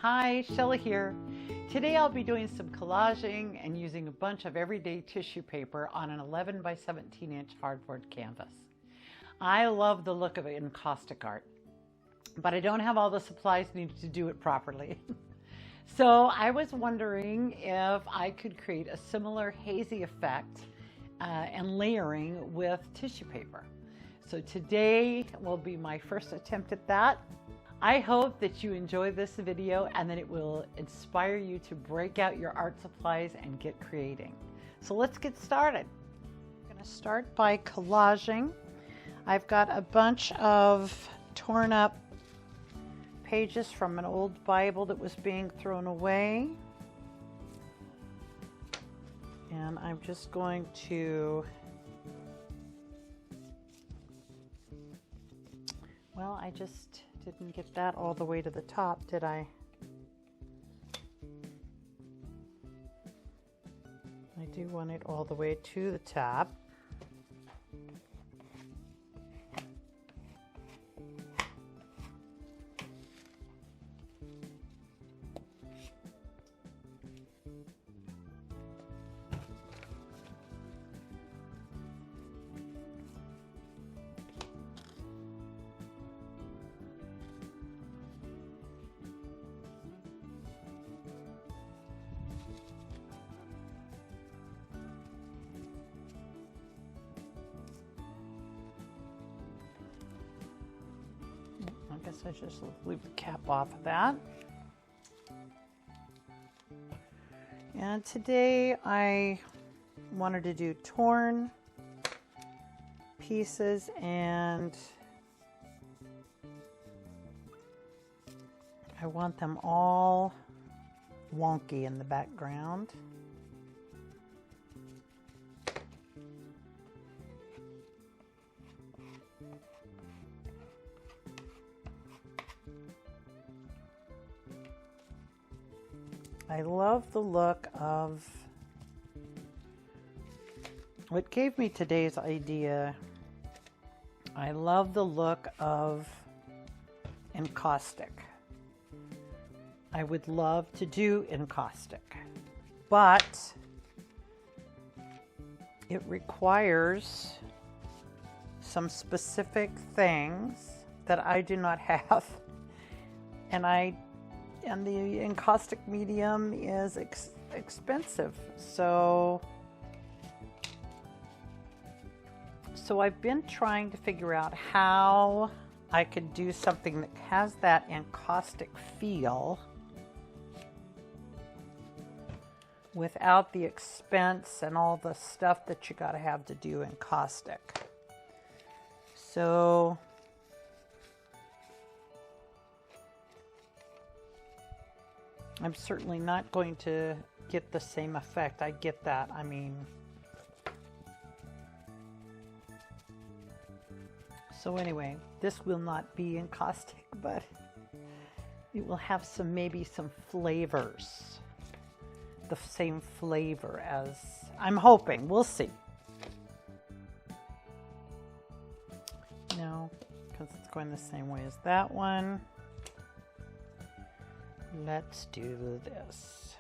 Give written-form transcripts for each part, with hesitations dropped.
Hi, Shelley here. Today I'll be doing some collaging and using a bunch of everyday tissue paper on an 11 by 17 inch hardboard canvas. I love the look of encaustic art, but I don't have all the supplies needed to do it properly. So I was wondering if I could create a similar hazy effect and layering with tissue paper. So today will be my first attempt at that. I hope that you enjoy this video and that it will inspire you to break out your art supplies and get creating. So let's get started. I'm going to start by collaging. I've got a bunch of torn up pages from an old Bible that was being thrown away. And I'm just going to, well, I just didn't get that all the way to the top, did I? I do want it all the way to the top. I guess I just leave the cap off of that. And today I wanted to do torn pieces, and I want them all wonky in the background. I love the look of what gave me today's idea. I love the look of encaustic. I would love to do encaustic, but it requires some specific things that I do not have, and the encaustic medium is expensive. So I've been trying to figure out how I could do something that has that encaustic feel without the expense and all the stuff that you gotta have to do encaustic. So I'm certainly not going to get the same effect. I get that. I mean, so anyway, this will not be encaustic, but it will have some, maybe some flavors. The same flavor as I'm hoping. We'll see. No, because it's going the same way as that one. Let's do this.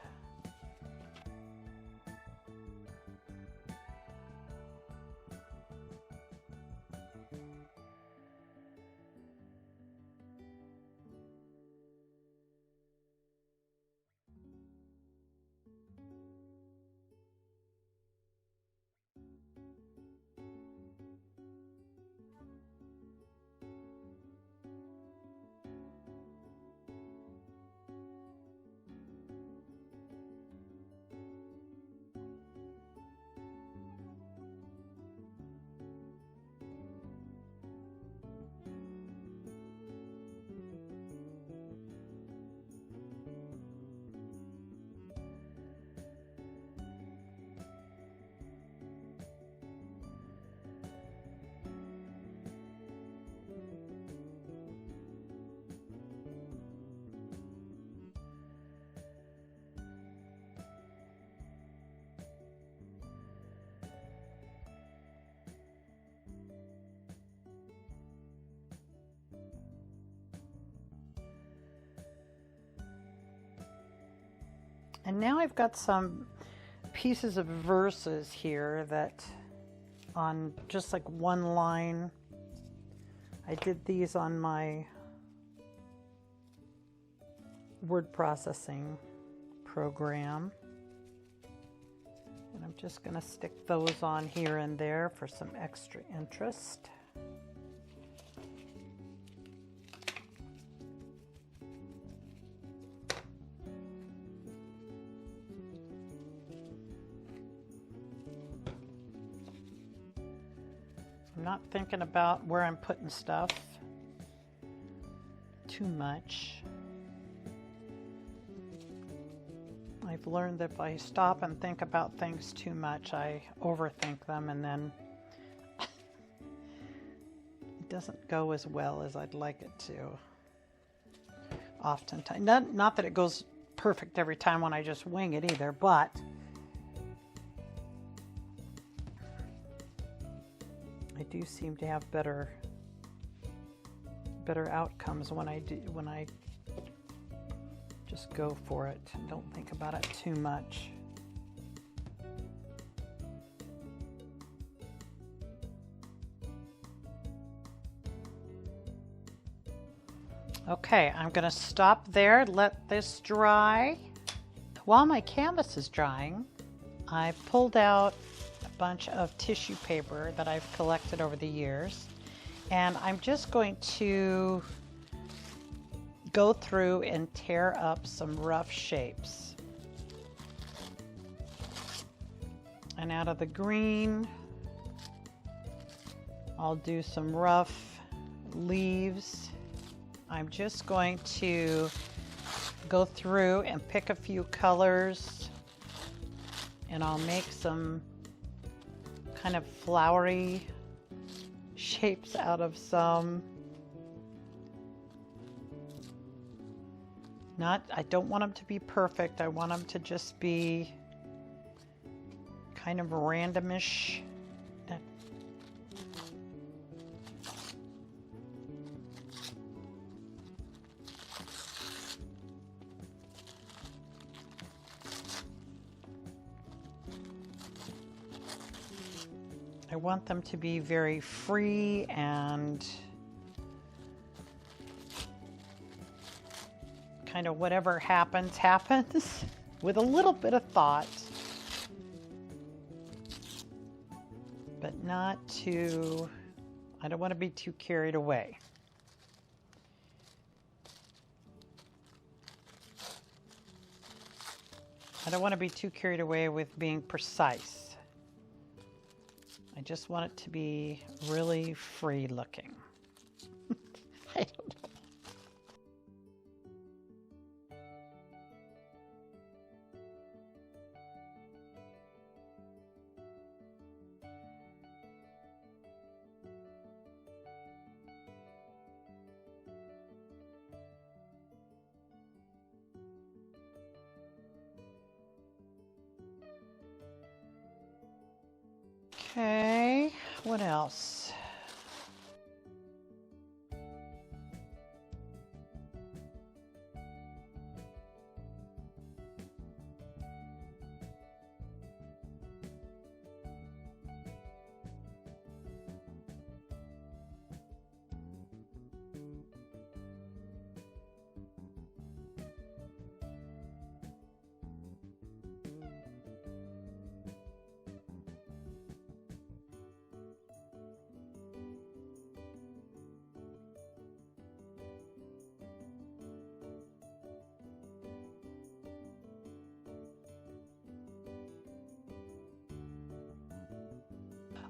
And now I've got some pieces of verses here that on just like one line. I did these on my word processing program. And I'm just going to stick those on here and there for some extra interest. I'm not thinking about where I'm putting stuff too much. I've learned that if I stop and think about things too much, I overthink them, and then it doesn't go as well as I'd like it to. Oftentimes, not that it goes perfect every time when I just wing it either, but I do seem to have better outcomes when I just go for it and don't think about it too much. Okay, I'm going to stop there, let this dry. While my canvas is drying, I pulled out a bunch of tissue paper that I've collected over the years, and I'm just going to go through and tear up some rough shapes. And out of the green, I'll do some rough leaves. I'm just going to go through and pick a few colors, and I'll make some kind of flowery shapes out of some. I don't want them to be perfect. I want them to just be kind of randomish. I want them to be very free and kind of whatever happens, happens with a little bit of thought, but not too, I don't want to be too carried away. I don't want to be too carried away with being precise. I just want it to be really free looking. I don't know. Okay, what else?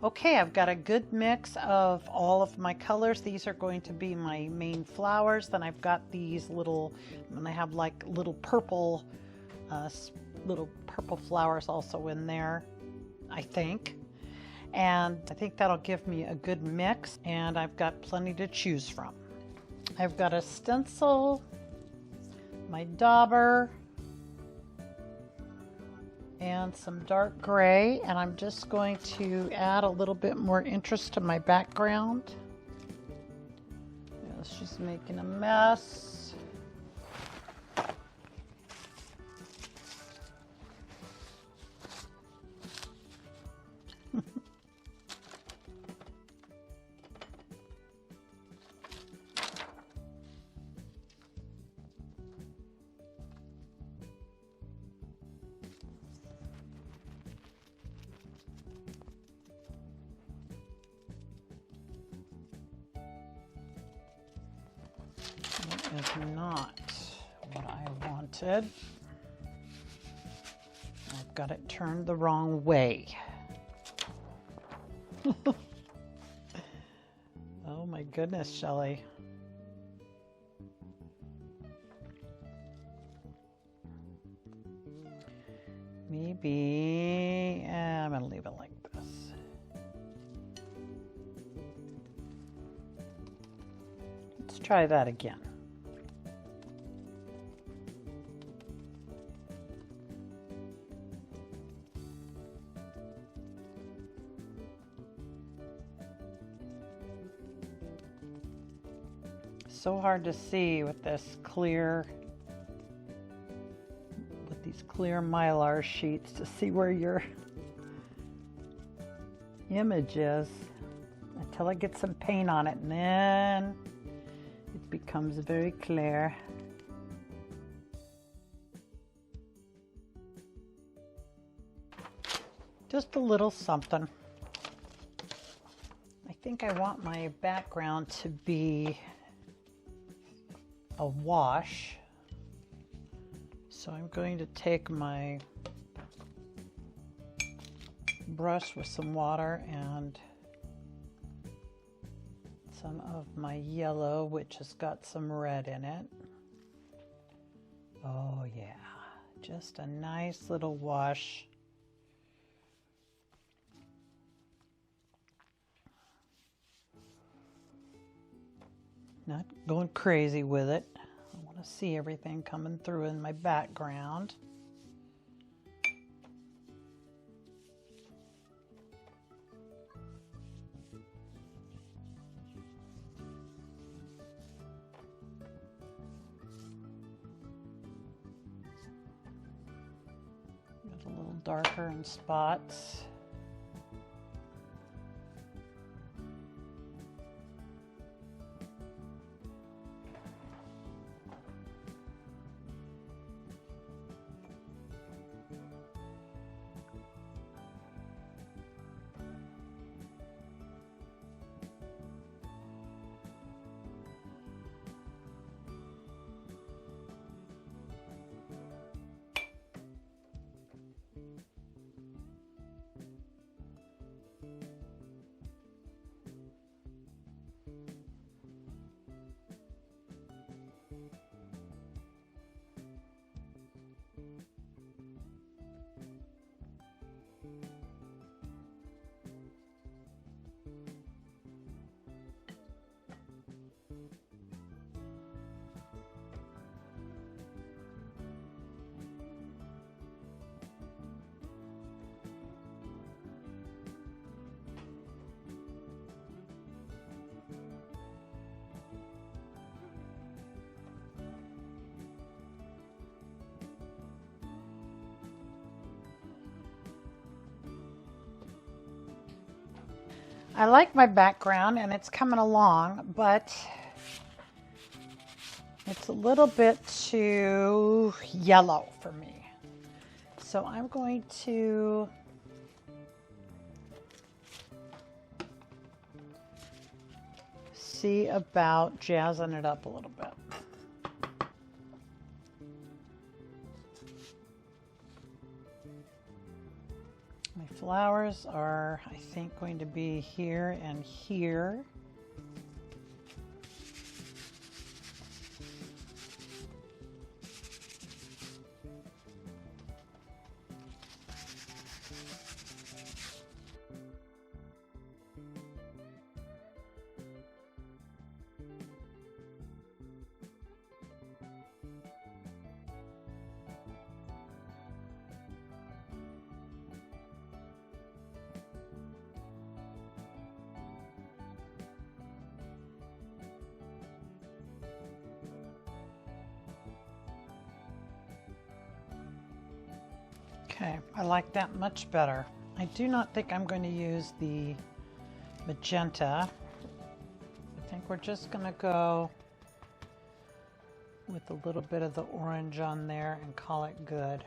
Okay, I've got a good mix of all of my colors. These are going to be my main flowers. Then I've got these little, and I have like little purple flowers also in there, I think. And I think that'll give me a good mix, and I've got plenty to choose from. I've got a stencil, my dauber, and some dark gray, and I'm just going to add a little bit more interest to my background. It's just making a mess. is not what I wanted. I've got it turned the wrong way. Oh my goodness, Shelley. Maybe I'm gonna leave it like this. Let's try that again. So hard to see with this clear, with these clear Mylar sheets to see where your image is until I get some paint on it, and then it becomes very clear. Just a little something. I think I want my background to be a wash. So I'm going to take my brush with some water and some of my yellow, which has got some red in it. Oh yeah, just a nice little wash. Not going crazy with it. I want to see everything coming through in my background. Get a little darker in spots. I like my background and it's coming along, but it's a little bit too yellow for me. So I'm going to see about jazzing it up a little bit. My flowers are, I think, going to be here and here. Okay, I like that much better. I do not think I'm going to use the magenta. I think we're just going to go with a little bit of the orange on there and call it good.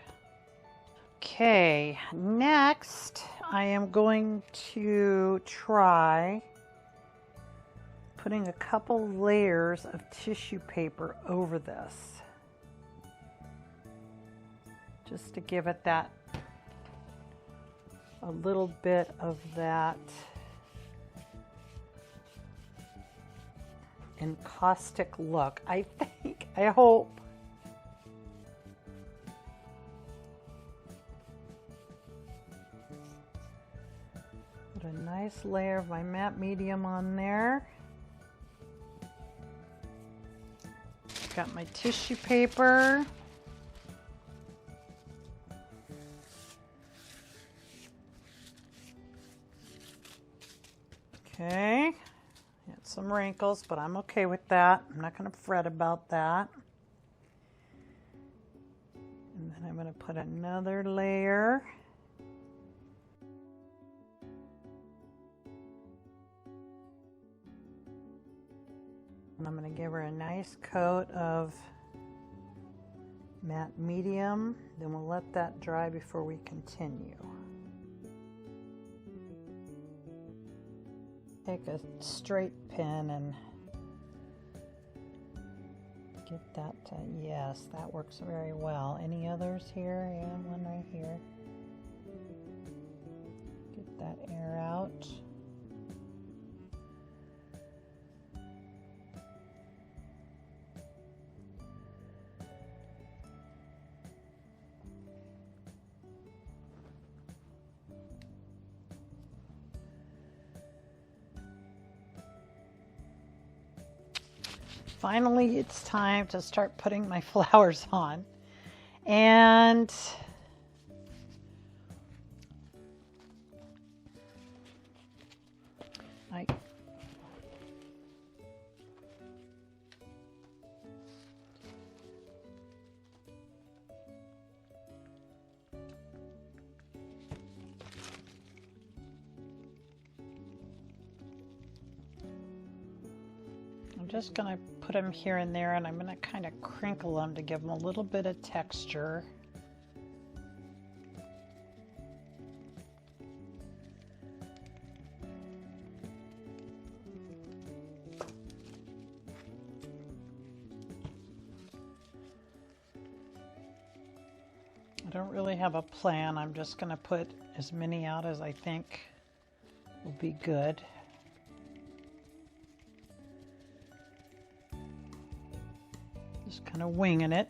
Okay, next I am going to try putting a couple layers of tissue paper over this, just to give it that, a little bit of that encaustic look, I think, I hope. Put a nice layer of my matte medium on there. Got my tissue paper. Okay, got some wrinkles, but I'm okay with that. I'm not going to fret about that. And then I'm going to put another layer. And I'm going to give her a nice coat of matte medium. Then we'll let that dry before we continue. Take a straight pin and get that, yes, that works very well. Any others here? Yeah, one right here. Get that air out. Finally, it's time to start putting my flowers on. And I'm just going to put them here and there, and I'm going to kind of crinkle them to give them a little bit of texture. I don't really have a plan. I'm just going to put as many out as I think will be good. Just kind of winging it.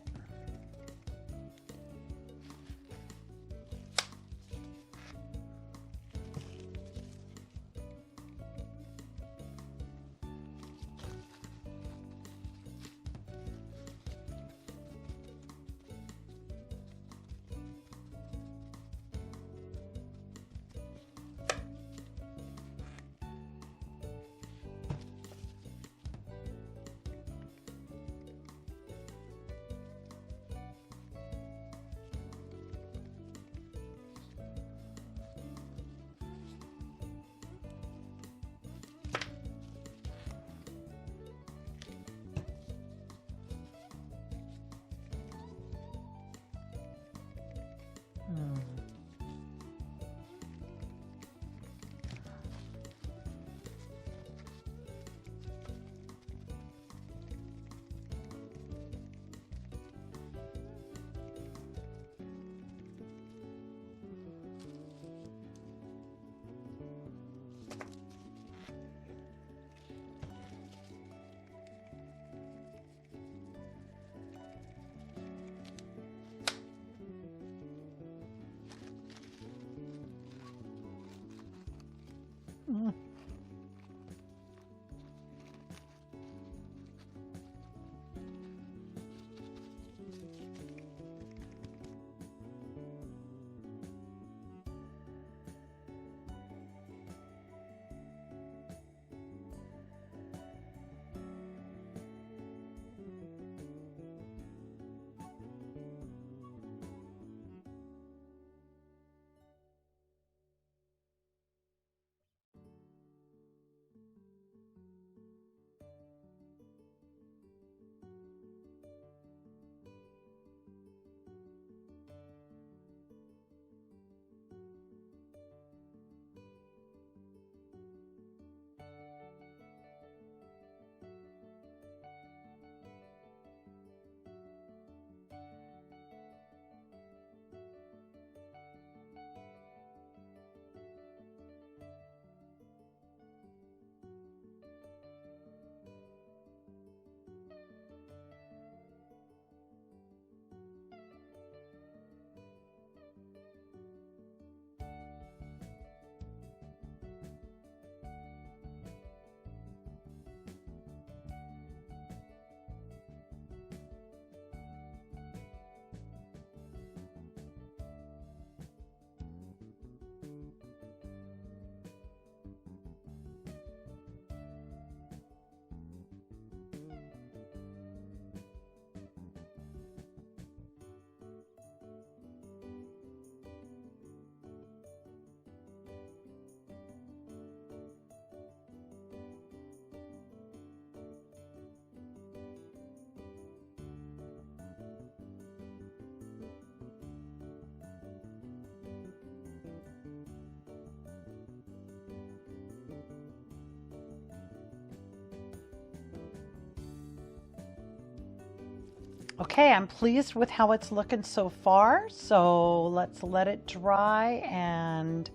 Okay, I'm pleased with how it's looking so far, so let's let it dry and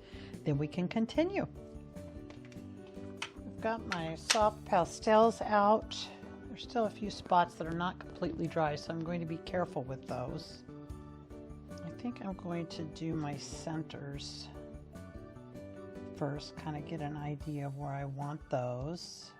then we can continue. I've got my soft pastels out. There's still a few spots that are not completely dry, so I'm going to be careful with those. I think I'm going to do my centers first, kind of get an idea of where I want those.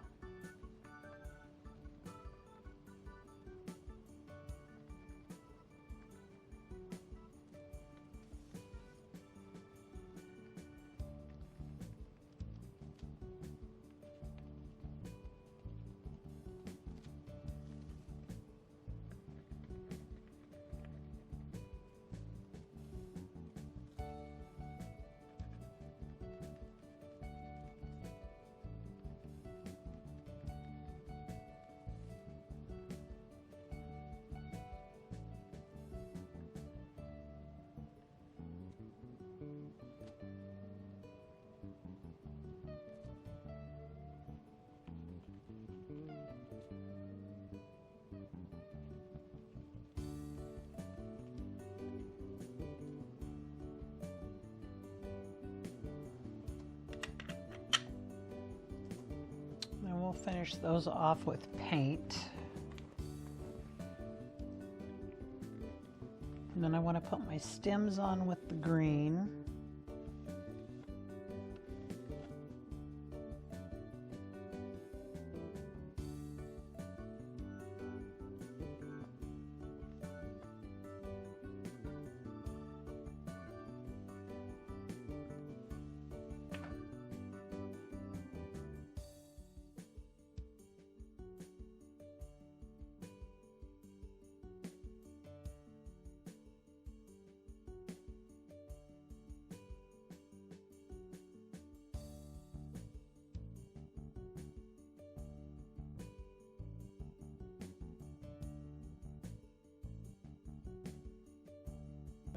We'll finish those off with paint. And then I want to put my stems on with the green.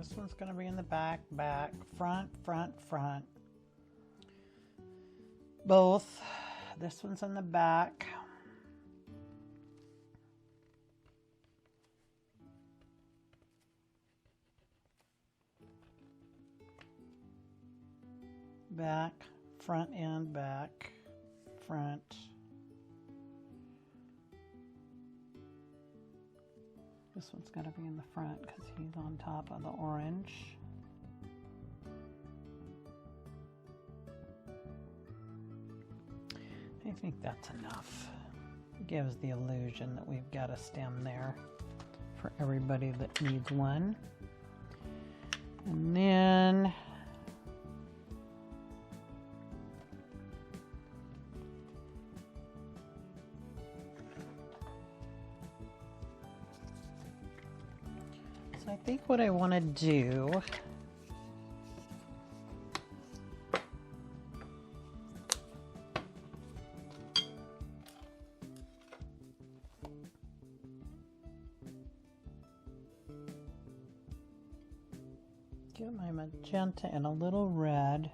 This one's going to be in the back, back, front, front, front. Both. This one's in the back. Back, front and back, front. This one's got to be in the front because he's on top of the orange. I think that's enough. It gives the illusion that we've got a stem there for everybody that needs one. And then I think what I want to do get my magenta and a little red.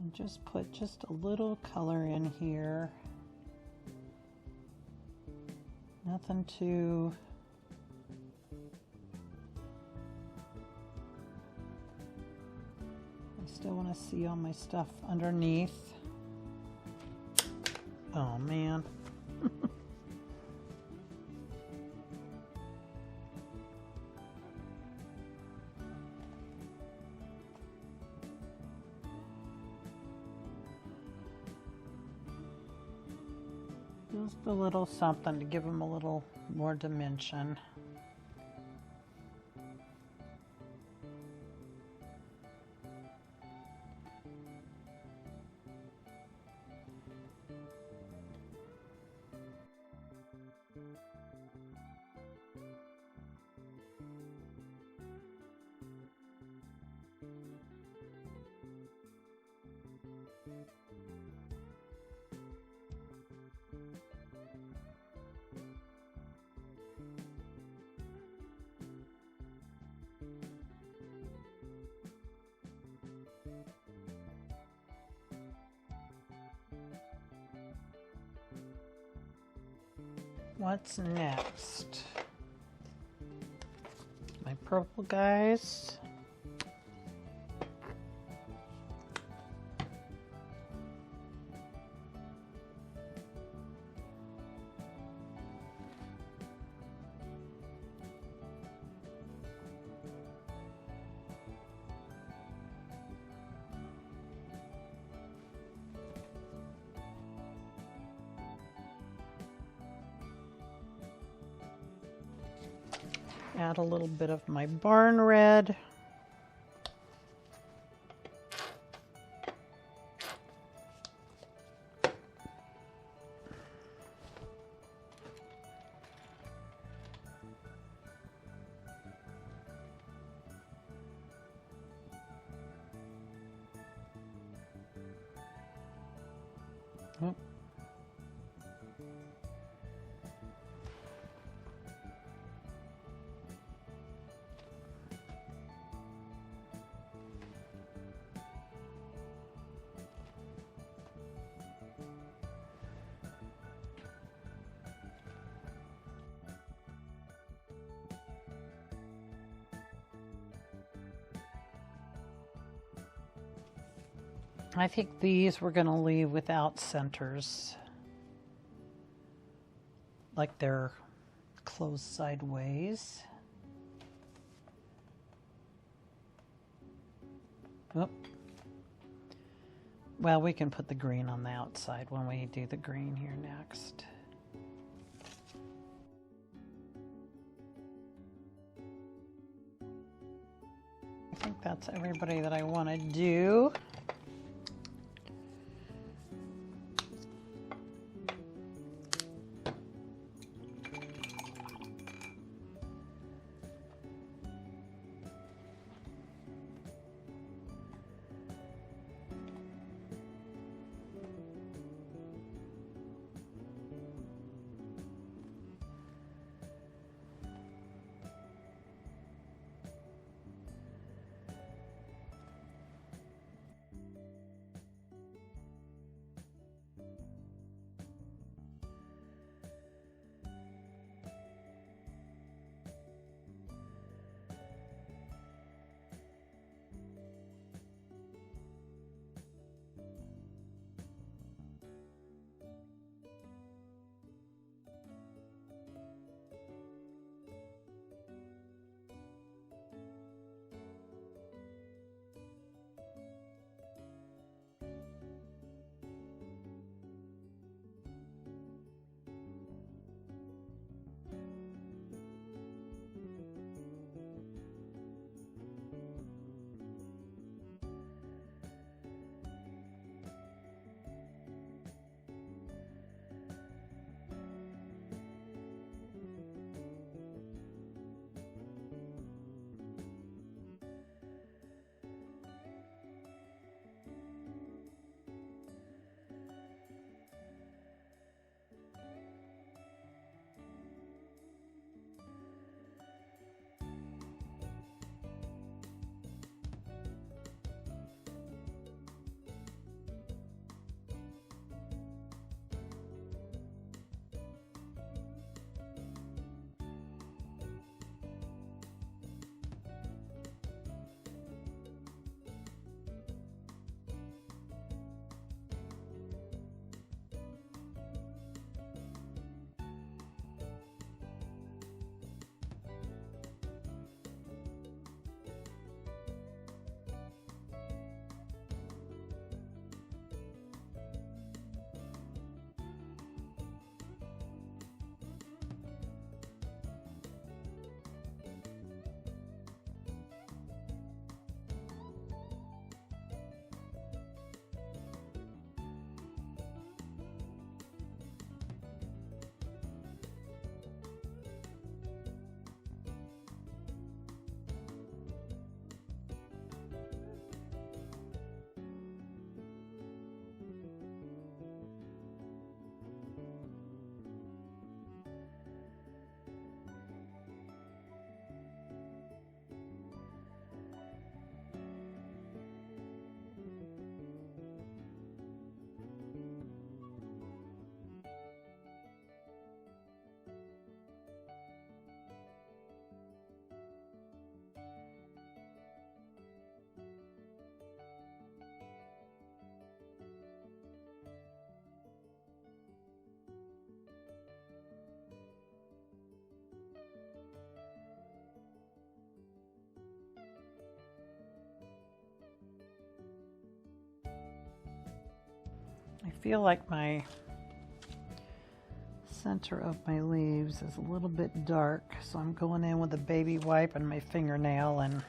And just put just a little color in here. Nothing too I still want to see all my stuff underneath. Oh man. Just a little something to give them a little more dimension. What's next? My purple guys. Add a little bit of my barn red. Oh. I think these we're going to leave without centers, like they're closed sideways. Oh. Well, we can put the green on the outside when we do the green here next. I think that's everybody that I want to do. feel like my center of my leaves is a little bit dark, so I'm going in with a baby wipe and my fingernail and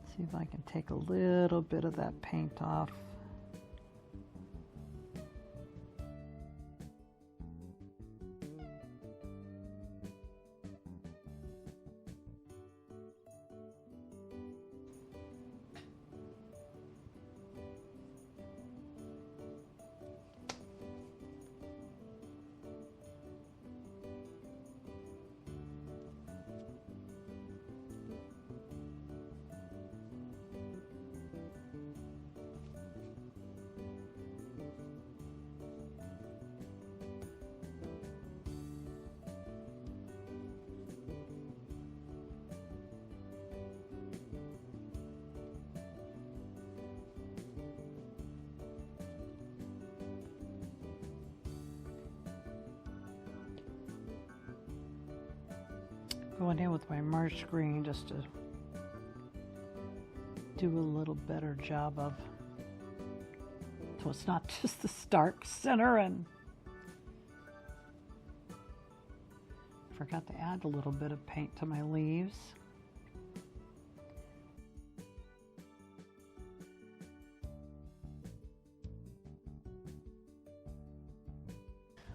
see if I can take a little bit of that paint off. Going in with my Marsh Green just to do a little better job of, so it's not just the stark center. And forgot to add a little bit of paint to my leaves.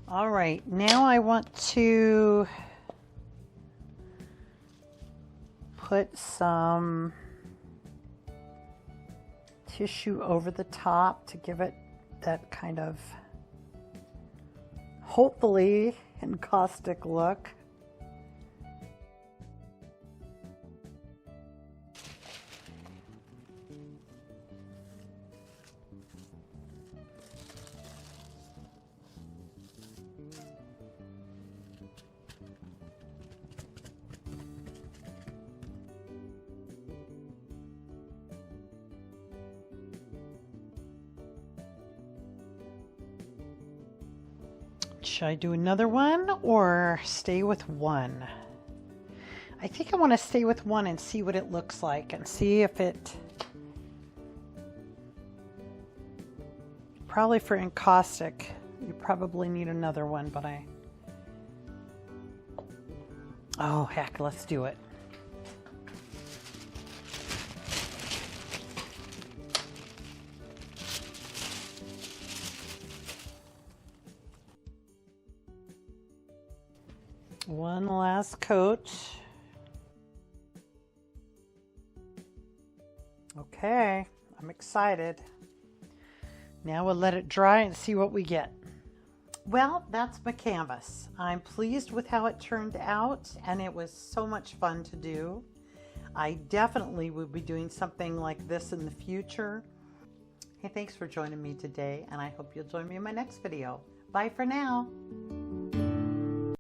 All right, now I want to put some tissue over the top to give it that kind of, hopefully, encaustic look. Should I do another one or stay with one? I think I want to stay with one and see what it looks like and see if it, probably for encaustic, you probably need another one, but oh heck, let's do it. One last coat. Okay, I'm excited. Now we'll let it dry and see what we get. Well, that's my canvas. I'm pleased with how it turned out, and it was so much fun to do. I definitely will be doing something like this in the future. Hey, thanks for joining me today, and I hope you'll join me in my next video. Bye for now.